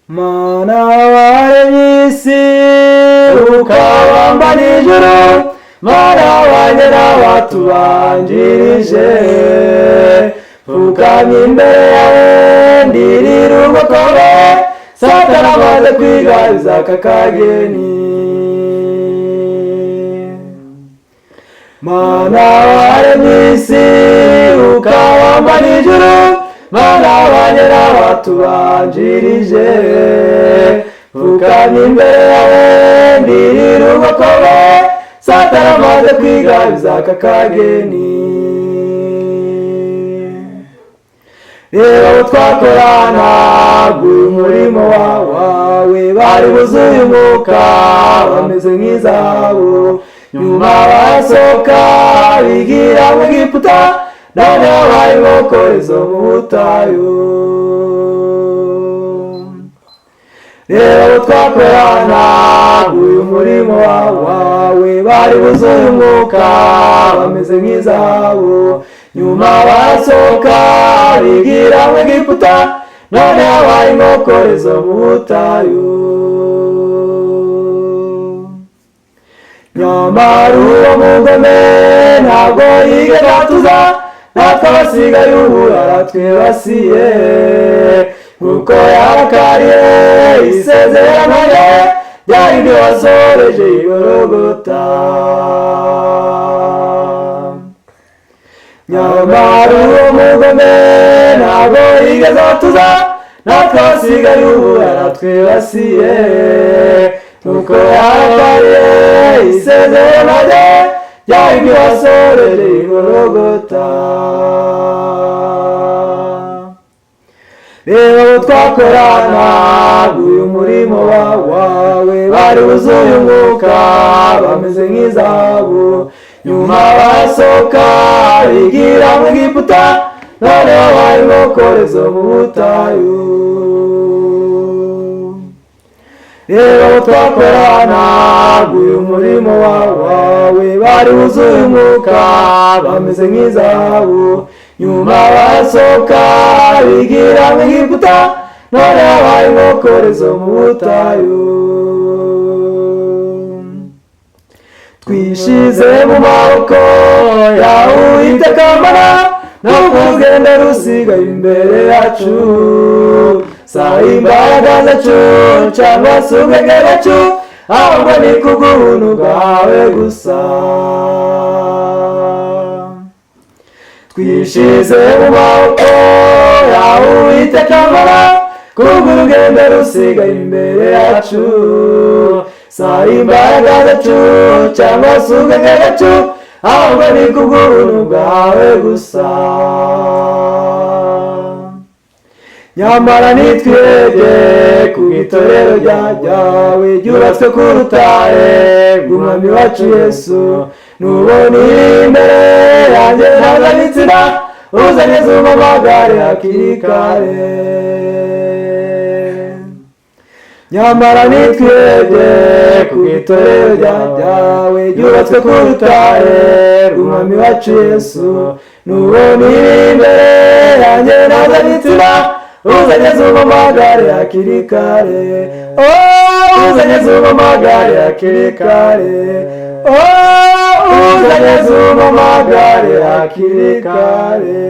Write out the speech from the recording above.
Mana waremye isi ukabamba n'ijuru, Mana wanjye n'abatubanjirije, pfukamye imbere yawe ndirira ubukome, Satani amaze kwigabiza aka kageni. Mana waremye isi ukabamba n'ijuru, Mana wanjye n'abatubanjirije, pfukamye imbere yawe ndirira ubukome, Satani amaze kwigabiza aka kageni. Reba abo twakorana uyu murimo wawe, bari buzuye umwuka bameze nk'izahabu, nyuma barasohoka bigira mu Egiputa, none babaye inkokorezo mu butayu. Reba abo twakorana uyu murimo wawe, bari buzuye umwuka bameze nk'izahabu, nyuma barasohoka bigira mu Egiputa, none babaye inkokorezo mu butayu. Nyamara uwo mugome ntabwo yigeze atuza, natwe abasigaye ubu aratwibasiye, kuko yarakariye isezerano rye ryari ryo wasohoreje i Gologota. Nyamara uwo mugome ntabwo yigeze atuza, natwe abasigaye ubu aratwibasiye, kuko yarakariye isezerano rye ryari ryo wasohoreje i Gologota. Reba abo twakorana uyu murimo wawe, bari buzuye umwuka bameze nk'izahabu, nyuma barasohoka bigira mu Egiputa, none babaye inkokorezo mu butayu. Reba abo twakorana uyu murimo wawe, bari buzuye umwuka bameze nk'izahabu, nyuma barasohoka bigira mu Egiputa, none babaye inkokorezo mu butayu. Twishize mu maboko yawe Uwiteka Mana, nubwo urugendo rusigaye imbere yacu, saha imbaraga zacu cyangwa se ubwenge bwacu, ahubwo ni kubw'ubuntu bwawe gusa. Twishize mu maboko yawe Uwiteka Mana, kubwo urugendo rusigaye imbere yacu, saha imbaraga zacu cyangwa se ubwenge bwacu, ahubwo ni kubw'ubuntu bwawe gusa. Nyamara nitwebwe ku itorero ryawe ryubatswe ku rutare rw'Umwami wacu Yesu, nubona iri imbere yanjye ntazanye inzira, uzanye z'umamagare hakiri kare. Nyamara nitwebwe ku itorero ryawe ryubatswe ku rutare rw'Umwami wacu Yesu, nubona iri imbere yanjye ntazanye inzira, uzanye z'umamagare hakiri kare. Uzanye z'umamagare hakiri kare. Uzanye z'umamagare hakiri kare.